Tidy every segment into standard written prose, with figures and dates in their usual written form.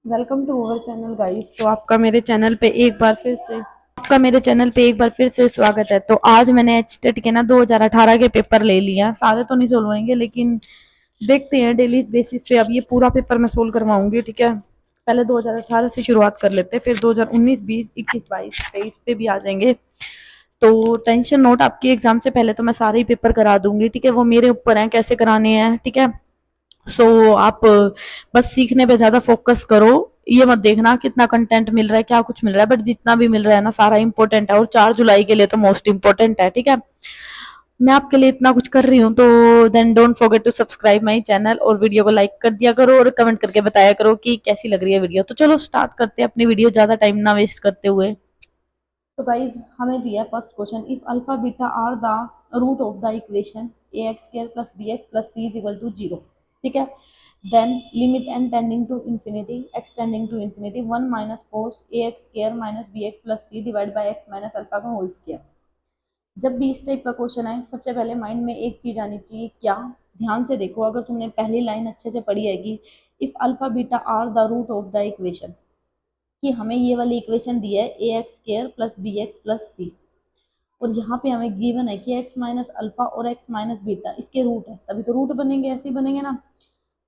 Welcome to our channel guys. तो आपका मेरे चैनल पे एक बार फिर से स्वागत है। तो आज मैंने एचटेट के ना 2018 के पेपर ले लिया। सारे तो नहीं सोल्व होंगे लेकिन देखते हैं डेली बेसिस पे। अब ये पूरा पेपर मैं सोल्व करवाऊंगी, ठीक है। पहले 2018 से शुरुआत कर लेते हैं, फिर 2019, 20, 21, 22, 23 पे भी आ जाएंगे। तो टेंशन नोट, आपके एग्जाम से पहले तो मैं सारे ही पेपर करा दूंगी, ठीक है। वो मेरे ऊपर है कैसे कराने हैं, ठीक है। आप बस सीखने पे ज्यादा फोकस करो। ये मत देखना कितना कंटेंट मिल रहा है, क्या कुछ मिल रहा है, बट जितना भी मिल रहा है ना सारा इंपॉर्टेंट है, और 4 जुलाई के लिए तो मोस्ट इंपॉर्टेंट है, ठीक है। मैं आपके लिए इतना कुछ कर रही हूँ तो then don't forget to subscribe my channel, और वीडियो को लाइक कर दिया करो और कमेंट करके बताया करो कि कैसी लग रही है वीडियो। तो चलो स्टार्ट करते हैं अपनी वीडियो, ज्यादा टाइम ना वेस्ट करते हुए। तो गाइज हमें दिया है first question, if alpha beta are the root of the equation a x square plus B x plus c is equal to zero, ठीक है। Then limit n tending to infinity x tending to infinity one minus cos a x square minus b x plus C divide by x minus alpha का whole square. जब भी इस type का question आए सबसे पहले माइंड में एक चीज आनी चाहिए, क्या? ध्यान से देखो, अगर तुमने पहली लाइन अच्छे से पढ़ी है कि if alpha beta are the root of the equation, कि हमें ये वाली इक्वेशन दी है A x square plus B x plus C, और यहाँ पे हमें गिवन है कि एक्स माइनस अल्फा और एक्स माइनस बीटा इसके रूट है, तभी तो रूट बनेंगे, ऐसे ही बनेंगे ना।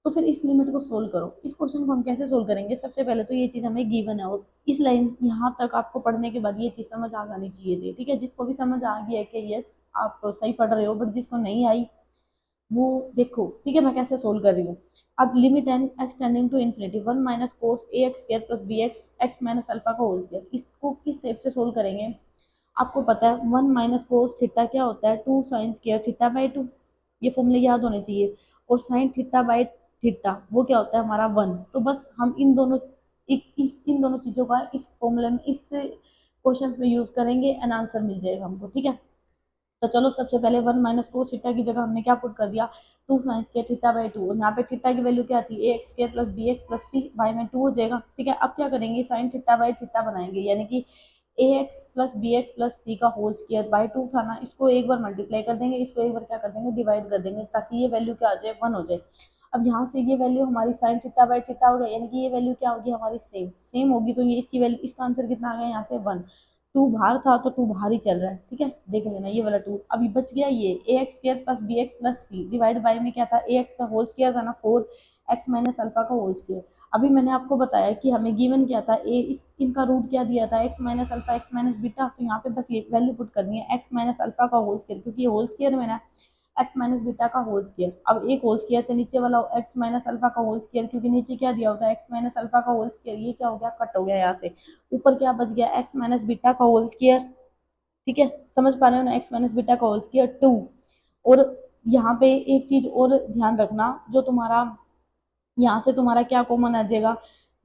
तो फिर इस लिमिट को सोल्व करो। इस क्वेश्चन को हम कैसे सोल्व करेंगे? सबसे पहले तो ये चीज हमें गिवन है, और इस लाइन यहाँ तक आपको पढ़ने के बाद ये चीज समझ आ जानी चाहिए थी, ठीक है। जिसको भी समझ आ गया है कि यस आप सही पढ़ रहे हो, बट जिसको नहीं आई वो देखो, ठीक है, मैं कैसे सोल्व कर रही हूँ। अब limit n x tending to infinity one minus cos a x square plus B x x minus alpha का होल स्क्र, इसको किस टाइप से सोल्व करेंगे? आपको पता है वन माइनस कोस थीटा क्या होता है? Two sine square theta by two, ये फॉर्मूले याद होने चाहिए। और साइन थीटा बाई थीटा वो क्या होता है हमारा वन। तो बस हम इन दोनों इन दोनों चीजों का इस फॉर्मूले में इस क्वेश्चन में यूज करेंगे एंड आंसर मिल जाएगा हमको, ठीक है। तो चलो सबसे पहले वन माइनस कोस थीटा की जगह हमने क्या पुट कर दिया? Two sine square theta by two, और यहाँ पे थीटा की वैल्यू क्या आती है? A x square plus B x plus C by में टू हो जाएगा, ठीक है। अब क्या करेंगे? साइन थीटा बाई थीटा बनाएंगे, यानी कि A x plus B x plus C का होल स्क्वायर बाई टू था ना, इसको एक बार मल्टीप्लाई कर देंगे, इसको एक बार क्या कर देंगे? डिवाइड कर देंगे, ताकि ये वैल्यू क्या आ जाए? वन हो जाए। अब यहाँ से ये वैल्यू हमारी साइन थीटा बाई थीटा हो गया, यानी कि ये वैल्यू क्या होगी हमारी? सेम सेम होगी, तो ये इसकी वैल्यू, इसका आंसर कितना आ गया यहाँ से? वन। टू बाहर था तो टू बाहर ही चल रहा है, ठीक है, देख लेना ये वाला टू। अभी बच गया ये A x square plus B x plus C divide by में क्या था? ए एक्स का होल स्क्वायर था ना, फोर एक्स माइनस अल्फा का होल स्क्वायर। अभी मैंने आपको बताया कि हमें गिवन क्या था? ए इस इनका रूट क्या दिया था? X minus alpha x minus beta. तो यहाँ पे बस ये वैल्यू पुट करनी है, एक्स माइनस अल्फा का होल स्क्वायर, क्योंकि ये होल स्क्वायर में ना एक्स माइनस बीटा का होल स्क्वायर। अब एक होल स्क्वायर से नीचे वाला एक्स माइनस अल्फा का होल स्क्वायर, क्योंकि नीचे क्या दिया होता है? एक्स माइनस अल्फा का होल स्क्वायर, ये क्या हो गया? कट हो गया यहाँ से। ऊपर क्या बच गया? एक्स माइनस बीटा का होल स्क्वायर, ठीक है। समझ पा रहे हो ना? एक्स माइनस बीटा का होल स्क्वायर टू। और यहाँ पे एक चीज और ध्यान रखना, जो तुम्हारा यहाँ से तुम्हारा क्या कॉमन आ जाएगा?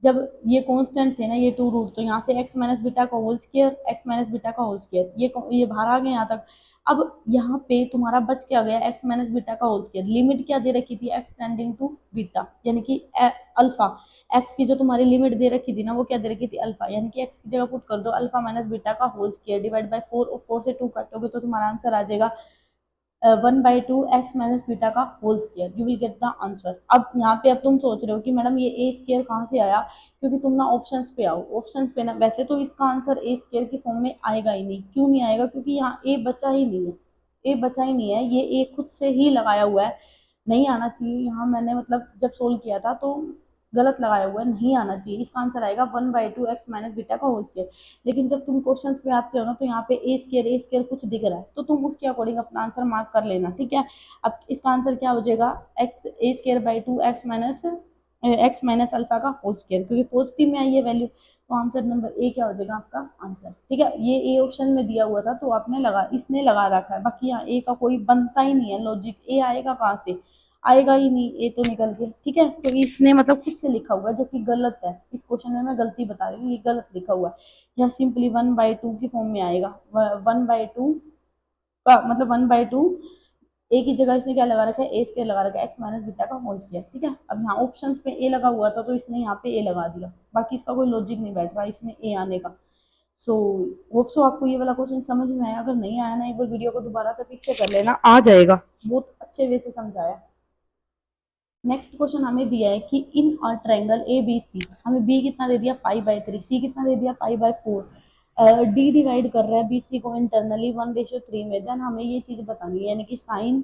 जब ये कांस्टेंट थे ना ये टू रूट, तो यहाँ से एक्स माइनस बीटा का whole square x minus beta का होल स्क्वायर, ये बाहर आ गए यहाँ तक। अब यहाँ पे तुम्हारा बच क्या गया? एक्स माइनस बीटा का होल स्क्वायर। लिमिट क्या दे रखी थी? एक्स टेंडिंग टू बीटा, यानी कि अल्फा। एक्स की जो तुम्हारी लिमिट दे रखी थी ना, वो क्या दे रखी थी? अल्फा, यानी कि एक्स की जगह पुट कर दो अल्फा माइनस बीटा का whole square divide by four, और फोर से टू काटोगे तो तुम्हारा आंसर आ जाएगा one by two x minus beta का whole square. You will get the answer. अब यहाँ पे अब तुम सोच रहे हो कि मैडम ये ए स्क्वायर कहाँ से आया? क्योंकि तुम ना ऑप्शंस पे आओ, ऑप्शंस पे ना, वैसे तो इसका आंसर ए स्क्वायर की फॉर्म में आएगा ही नहीं। क्यों नहीं आएगा? क्योंकि यहाँ ए बचा ही नहीं है, ए बचा ही नहीं है, ये ए खुद से ही लगाया हुआ है। नहीं आना चाहिए यहाँ, मैंने मतलब जब सोल्व किया था तो गलत लगाया हुआ है, नहीं आना चाहिए। इसका आंसर आएगा one by two x minus beta का होल स्क्वायर। लेकिन जब तुम क्वेश्चंस पे आते हो ना, तो यहाँ पे ए स्क्वायर कुछ दिख रहा है, तो तुम उसके अकॉर्डिंग अपना आंसर मार्क कर लेना, ठीक है। अब इसका आंसर क्या हो जाएगा? X A square by two x minus alpha का होल स्क्वायर, क्योंकि पॉजिटिव में आई है वैल्यू, तो आंसर नंबर ए क्या हो जाएगा आपका आंसर, ठीक है। ये ए ऑप्शन में दिया हुआ था तो आपने लगा, इसने लगा रखा है, बाकी यहाँ ए का कोई बनता ही नहीं है लॉजिक। ए आएगा कहाँ से? आएगा ही नहीं, ए तो निकल के, ठीक है। तो इसने मतलब खुद से लिखा हुआ है, जो कि गलत है। इस क्वेश्चन में मैं गलती बता रही हूँ, ये गलत लिखा हुआ है। यह सिंपली वन बाई टू की फॉर्म में आएगा। वन बाई टू का मतलब वन बाई टू, ए की जगह इसने क्या लगा रखा है? ए स्क्वायर लगा रखा है, एक्स माइनस बीटा का होल स्क्वायर, ठीक है। अब यहाँ ऑप्शंस में ए लगा हुआ था तो इसने यहाँ पे ए लगा दिया, बाकी इसका कोई लॉजिक नहीं बैठ रहा इसमें ए आने का। सो होप सो आपको ये वाला क्वेश्चन समझ में आया। अगर नहीं आया ना, एक बार वीडियो को दोबारा से पीछे कर लेना, आ जाएगा। बहुत अच्छे वे से समझाया। नेक्स्ट क्वेश्चन हमें दिया है कि इन a triangle A B C, हमें बी कितना दे दिया पाई/3, सी कितना दे दिया पाई/4, डी डिवाइड कर रहा है बी सी को इंटरनली 1:3 में। देन हमें ये चीज बतानी है, यानी कि साइन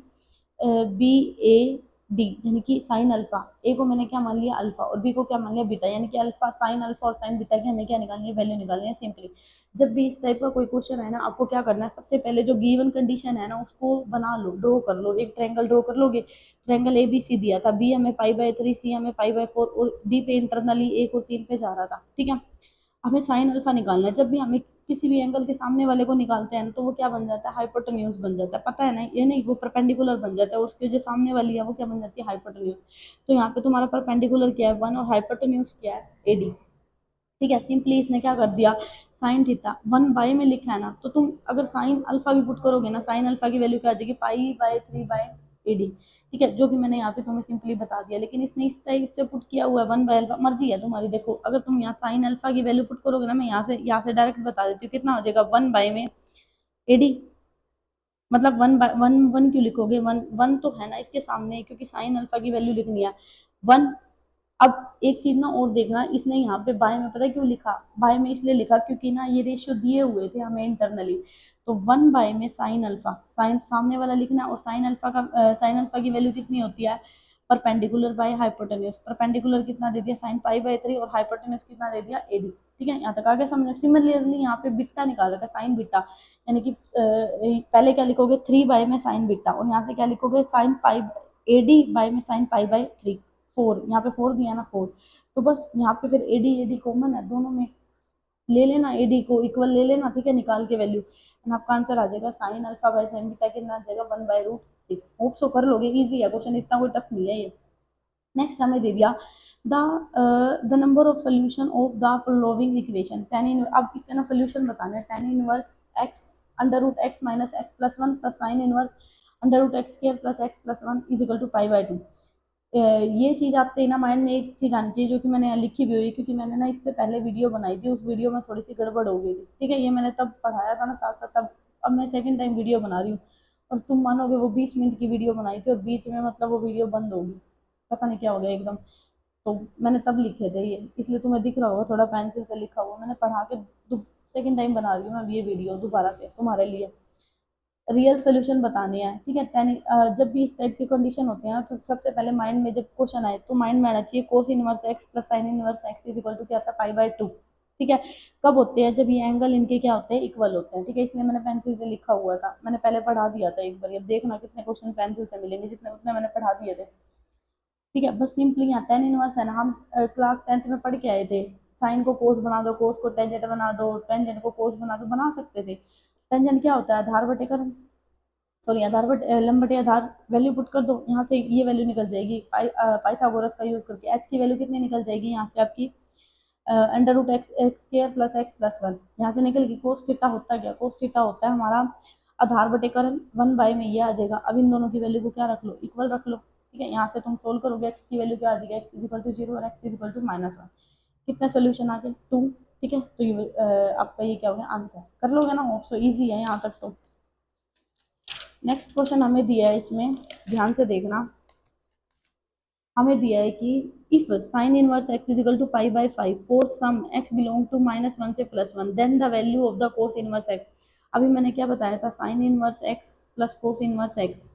बी ए डी, यानी कि साइन अल्फा, ए को मैंने क्या मान लिया अल्फा और बी को क्या मान लिया बीटा, यानी कि अल्फा साइन अल्फा और साइन बीटा की हमें क्या निकालनी है, वैल्यू निकालनी है सिंपली। जब भी इस टाइप का कोई क्वेश्चन है ना, आपको क्या करना है, सबसे पहले जो गिवन कंडीशन है ना उसको बना लो, ड्रॉ कर लो, एक ट्रायंगल ड्रॉ कर लोगे। ट्रायंगल ए बी सी दिया था, बी हमें पाई/3, सी हमें पाई/4 और डी पे इंटरनली 1 और 3 पे जा रहा था, ठीक है। हमें साइन अल्फा निकालना है। जब भी हमें किसी भी एंगल के सामने वाले को निकालते हैं तो वो क्या बन जाता है, हाइपोटेन्यूज बन जाता है, पता है ना, ये नहीं वो परपेंडिकुलर बन जाता है, उसके जो सामने वाली है वो क्या बन जाती है, हाइपोटेन्यूज। तो यहाँ पे तुम्हारा परपेंडिकुलर क्या है 1 और हाइपोटेन्यूज क्या है एडी, ठीक है। सिंपली इसने क्या कर दिया, साइन थीटा 1 बाय में लिखा है ना, तो तुम अगर साइन अल्फा भी पुट करोगे ना, साइन अल्फा की वैल्यू क्या आ जाएगी पाई/3/एडी, ठीक है, जो कि मैंने यहाँ पे तुम्हें सिंपली बता दिया। लेकिन इसने इस टाइप से पुट किया हुआ है 1/अल्फा, मर्जी है तुम्हारी। देखो अगर तुम यहाँ साइन अल्फा की वैल्यू पुट करोगे ना, मैं यहाँ से डायरेक्ट बता देती हूँ कितना हो जाएगा 1 बाय में एडी, मतलब 1/1 क्यों लिखोगे, वन वन तो है ना इसके सामने, क्योंकि साइन अल्फा की वैल्यू लिखनी है 1। अब एक चीज ना और देखना, इसने यहाँ पे बाय में पता है क्यों लिखा, बाय में इसलिए लिखा क्योंकि ना ये रेशियो दिए हुए थे हमें इंटरनली। तो 1 बाय में साइन अल्फा, साइन सामने वाला लिखना है, और साइन अल्फा की वैल्यू कितनी होती है, परपेंडिकुलर बाय हाइपोटेन्यूज। परपेंडिकुलर कितना दे दिया साइन पाई/3 और हाइपोटेन्यूज कितना दे दिया एडी, ठीक है। यहाँ तक आगे समझ। सिमिलरली यहाँ पे बीटा निकाल रखा है साइन बीटा, यानी कि पहले क्या लिखोगे 3 बाय में साइन बीटा, और यहाँ से क्या लिखोगे साइन पाई एडी बाय में साइन पाई/3, 4, यहाँ पे 4 दिया ना 4, तो बस यहाँ पे फिर एडी एडी कॉमन है दोनों में, ले लेना एडी को इक्वल ले लेना, ठीक है, निकाल के वैल्यू, एंड आपका आंसर आ जाएगा sine alpha by sine beta कितना आ जाएगा 1/√6। होप सो कर लोगे, इजी है क्वेश्चन, इतना कोई टफ नहीं है ये। नेक्स्ट हमें दे दिया the number of solution of the following equation tan in, अब इसका ना सोल्यूशन बताना है, tan inverse x √x minus x plus 1 plus sine inverse √x² plus x plus 1 is equal to पाई/2। ये चीज़ आपके ना माइंड में एक चीज़ आनी चाहिए जो कि मैंने यहाँ लिखी भी हुई है, क्योंकि मैंने ना इससे पहले वीडियो बनाई थी, उस वीडियो में थोड़ी सी गड़बड़ हो गई थी, ठीक है, ये मैंने तब पढ़ाया था ना साथ साथ, तब अब मैं सेकंड टाइम वीडियो बना रही हूँ, और तुम मानोगे वो 20 मिनट की वीडियो बनाई थी और बीच में मतलब वो वीडियो बंद होगी, पता नहीं क्या हो गया एकदम। तो मैंने तब लिखे थे ये, इसलिए तुम्हें दिख रहा होगा थोड़ा पेंसिल से लिखा हुआ, मैंने पढ़ा के सेकंड टाइम बना रही हूँ मैं ये वीडियो दोबारा से तुम्हारे लिए। रियल सोल्यूशन बताने हैं, ठीक है। जब भी इस टाइप की कंडीशन होते हैं तो सबसे पहले माइंड में जब क्वेश्चन आए तो माइंड में आना चाहिए cos inverse x plus sine inverse x is equal to क्या आता है पाई/2, ठीक है। कब होते हैं, जब ये एंगल इनके क्या होते हैं, इक्वल होते हैं, ठीक है, इसलिए मैंने पेंसिल से लिखा हुआ था, मैंने पहले पढ़ा दिया था एक बार, अब देखना कितने क्वेश्चन पेंसिल से मिलेंगे, जितने उतने मैंने पढ़ा दिए थे, ठीक है। बस सिंपली यहाँ टेन इनवर्स है ना, हम क्लास 10th में पढ़ के आए थे, साइन को कोस बना दो, कोस को टेंजेंट बना दो, टेंजेंट को कोस बना दो, बना सकते थे। टेंजेंट क्या होता है, आधार बटे कर्म, सॉरी आधार बट लंब बटे आधार, वैल्यू पुट कर दो, यहाँ से ये वैल्यू निकल जाएगी पाइथागोरस का यूज करके, एच की वैल्यू कितनी निकल जाएगी यहाँ से आपकी √x² प्लस एक्स प्लस 1, यहाँ से निकल गई। कोस थीटा होता है क्या, कोस थीटा होता है हमारा आधार बटे करण 1 बाय में ये आ जाएगा। अब इन दोनों की वैल्यू को क्या रख लो, इक्वल रख लो, ठीक है। यहाँ से तुम सोल्व करोगे एक्स की वैल्यू क्या आ जाएगी, एक्स इज इक्वल टू 0 और एक्स इज इक्वल टू -1, कितने सोल्यूशन आ गए 2, ठीक है। तो ये आपका ये क्या हो गया आंसर, कर लोगे ना, होप सो ईजी है यहाँ तक तो। नेक्स्ट क्वेश्चन हमें दिया है, इसमें ध्यान से देखना, हमें दिया है कि if sine inverse x is equal to पाई/5 for some x belong to -1 से +1 then the value of the cos inverse x. अभी मैंने क्या बताया था, sine inverse x plus cos inverse x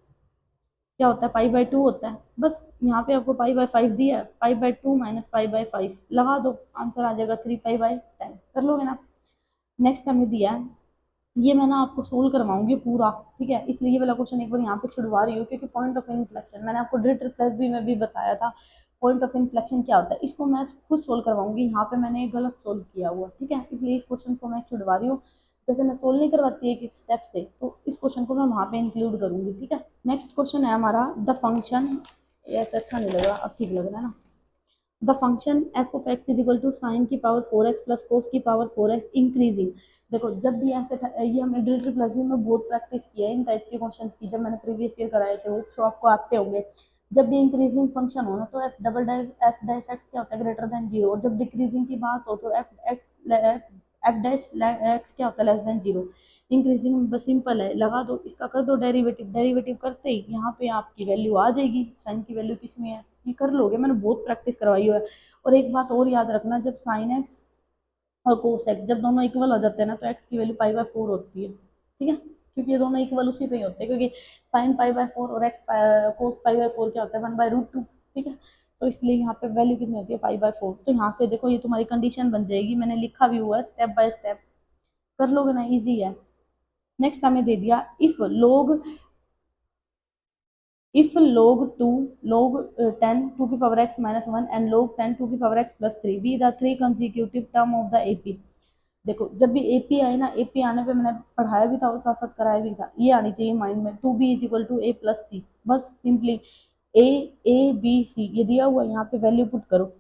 क्या होता है पाई/2 होता है, बस यहाँ पे आपको पाई/5 दिया है, पाई/2 माइनस पाई/5 लगा दो, आंसर आ जाएगा 3 पाई/10, कर लोगे ना। नेक्स्ट हमें दिया है, ये मैं ना आपको सोल्व करवाऊंगी पूरा, ठीक है, इसलिए ये वाला क्वेश्चन एक बार यहाँ पे छुड़वा रही हूँ, क्योंकि पॉइंट ऑफ इन्फ्लेक्शन मैंने आपको ड्रिटर प्लस बी में भी बताया था, पॉइंट ऑफ इन्फ्लेक्शन क्या होता है, इसको मैं खुद सोल्व करवाऊंगी, यहाँ पे मैंने गलत सोल्व किया हुआ, ठीक है, इसलिए इस क्वेश्चन को मैं छुड़वा रही हूँ। जैसे मैं सोल्व नहीं करवाती एक एक स्टेप से, तो इस क्वेश्चन को मैं वहाँ पे इंक्लूड करूंगी, ठीक है। नेक्स्ट क्वेश्चन है हमारा द फंक्शन, ऐसा अच्छा नहीं लग रहा, अब ठीक लग रहा है ना। The function f of x is equal to sine की पावर 4x प्लस कोस की पावर 4x इंक्रीजिंग। देखो जब भी ऐसे ये हमने ड्रिल प्लस भी में बहुत प्रैक्टिस किया है इन टाइप के क्वेश्चंस की, जब मैंने प्रीवियस ईयर कराए थे वो तो आपको आते होंगे। जब भी इंक्रीजिंग फंक्शन हो ना तो एफ डैश एक्स क्या होता है ग्रेटर देन 0, और जब डिक्रीजिंग की बात हो तो एफ एफ डैश एक्स क्या होता है, लेस देन जीरो। इंक्रीजिंग बस सिंपल है, लगा दो, इसका कर दो डेरिवेटिव, डेरिवेटिव करते ही यहाँ पे आपकी वैल्यू आ जाएगी। साइन की वैल्यू किस में है, ये कर लोगे, मैंने बहुत प्रैक्टिस करवाई हुई है। और एक बात और याद रखना, जब साइन एक्स और कोस एक्स जब दोनों इक्वल हो जाते हैं ना, तो एक्स की वैल्यू पाई/4 होती है, ठीक है, क्योंकि ये दोनों इक्वल उसी पे ही होते हैं, क्योंकि साइन पाई/4 और एक्स कोस पाई/4 क्या होता है, 1/√2, ठीक है। तो इसलिए यहाँ पे वैल्यू कितनी होती है, पाई/4। तो यहाँ से देखो ये तुम्हारी कंडीशन बन जाएगी, मैंने लिखा भी हुआ है स्टेप बाय स्टेप, कर लोगे ना, ईजी है। नेक्स्ट हमें दे दिया, if log 10 to the power x - 1 and log 10 to the power x plus 3 be the three consecutive term of the AP। देखो जब भी एपी आए ना, एपी आने पे मैंने पढ़ाया भी था और साथ साथ कराया भी था, ये आनी चाहिए माइंड में, 2b is equal to a+c। बस सिंपली a b c ये दिया हुआ है, यहाँ पे वैल्यू पुट करो,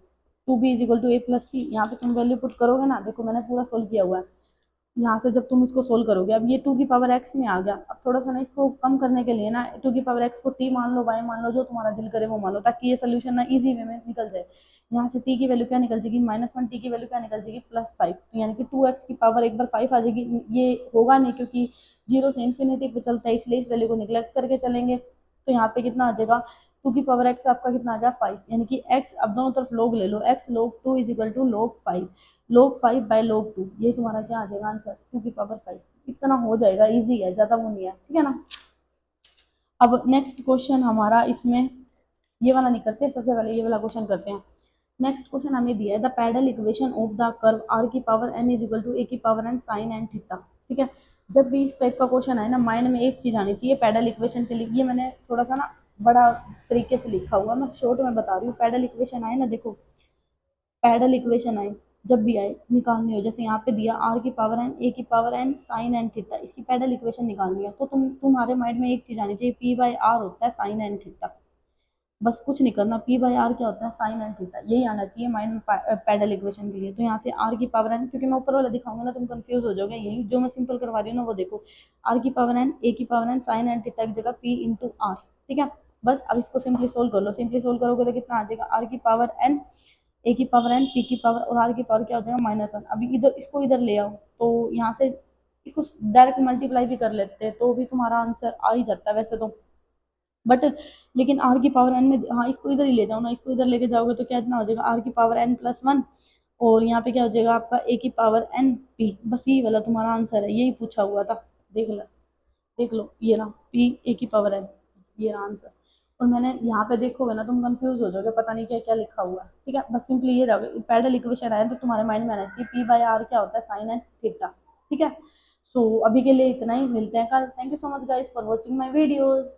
2b is equal to a+c, यहाँ पे तुम वैल्यू पुट करोगे ना, देखो मैंने पूरा सोल्व किया हुआ है। यहाँ से जब तुम इसको सोल्व करोगे, अब ये 2 की पावर x में आ गया, अब थोड़ा सा ना इसको कम करने के लिए ना 2 की पावर x को t मान लो, y मान लो, जो तुम्हारा दिल करे वो मान लो, ताकि ये सोल्यूशन ना इजी वे में निकल जाए। यहाँ से t की वैल्यू क्या निकल जाएगी, -1, t की वैल्यू क्या निकल जाएगी, +5, तो यानी कि 2x की पावर एक बार 5 आ जाएगी। ये होगा नहीं क्योंकि 0 से इन्फिनिटी पे चलता है, इसलिए इस वैल्यू को निगलेक्ट करके चलेंगे। तो यहाँ पे कितना आ जाएगा, 2 की पावर x आपका कितना आ गया, 5, यानी कि x अब दोनों तरफ log ले लो, x log 2 is equal to log 5, log 5 by log 2, ये तुम्हारा क्या आ जाएगा आंसर, 2 की पावर 5। इतना हो जाएगा, इजी है, ज़्यादा वो नहीं है, ठीक है ना। अब नेक्स्ट क्वेश्चन हमारा इसमें, ये वाला नहीं करते, सबसे पहले ये वाला क्वेश्चन करते हैं। नेक्स्ट क्वेश्चन हमें दिया है, the pedal equation of the curve r की power n is equal to a की power n sin n theta, ठीक है। जब भी इस टाइप का क्वेश्चन है ना, माइंड में एक चीज़ आनी चाहिए, पैडल इक्वेशन के लिए, ये मैंने थोड़ा सा ना बड़ा तरीके से लिखा हुआ, मैं शॉर्ट में बता रही हूँ। पैडल इक्वेशन आए ना, देखो पैडल इक्वेशन आए, जब भी आए निकालनी हो, जैसे यहाँ पे दिया r की पावर n a की power n sin n theta, इसकी पैडल इक्वेशन निकालनी है, तो तुम्हारे माइंड में एक चीज आनी चाहिए, p/r होता है sin n थीटा, बस कुछ नहीं करना, p/r क्या होता है, sin n थीटा, यही आना चाहिए माइंड में पैडल इक्वेशन के लिए। तो यहाँ से r की पावर n, क्योंकि मैं ऊपर वाला दिखाऊंगा ना तुम कंफ्यूज हो जाओगे, यही जो मैं सिंपल करवा रही हूँ ना वो देखो, r की पावर n a की power n sin n theta की जगह p इंटू r, ठीक है। बस अब इसको सिंपली सोल्व कर लो, सिंपली सोल्व करोगे तो कितना आ जाएगा, r की पावर n ए की पावर n पी की पावर और आर की पावर क्या हो जाएगा, -1। अभी इधर इसको इधर ले आओ, तो यहाँ से इसको डायरेक्ट मल्टीप्लाई भी कर लेते हैं, तो भी तुम्हारा आंसर आ ही जाता है वैसे तो, बट लेकिन आर की पावर n में, हाँ इसको इधर ही ले जाओ ना, इसको इधर लेके जाओगे तो क्या इतना हो जाएगा, आर की पावर n+1, और यहाँ पे क्या हो जाएगा आपका ए की पावर n पी, बस यही वाला तुम्हारा आंसर है, यही पूछा हुआ था, देख लो, देख लो, ये रहा पी ए की पावर n, ये रहा आंसर। और मैंने यहाँ पे देखोगे ना तुम कंफ्यूज हो जाओगे, पता नहीं क्या क्या लिखा हुआ है, ठीक है। बस सिंपली ये रहोगे, पैडल इक्वेशन आए तो तुम्हारे माइंड में आना चाहिए p/r क्या होता है, sin n थीटा, ठीक है। सो अभी के लिए इतना ही, मिलते हैं कल। Thank you so much guys for watching my videos.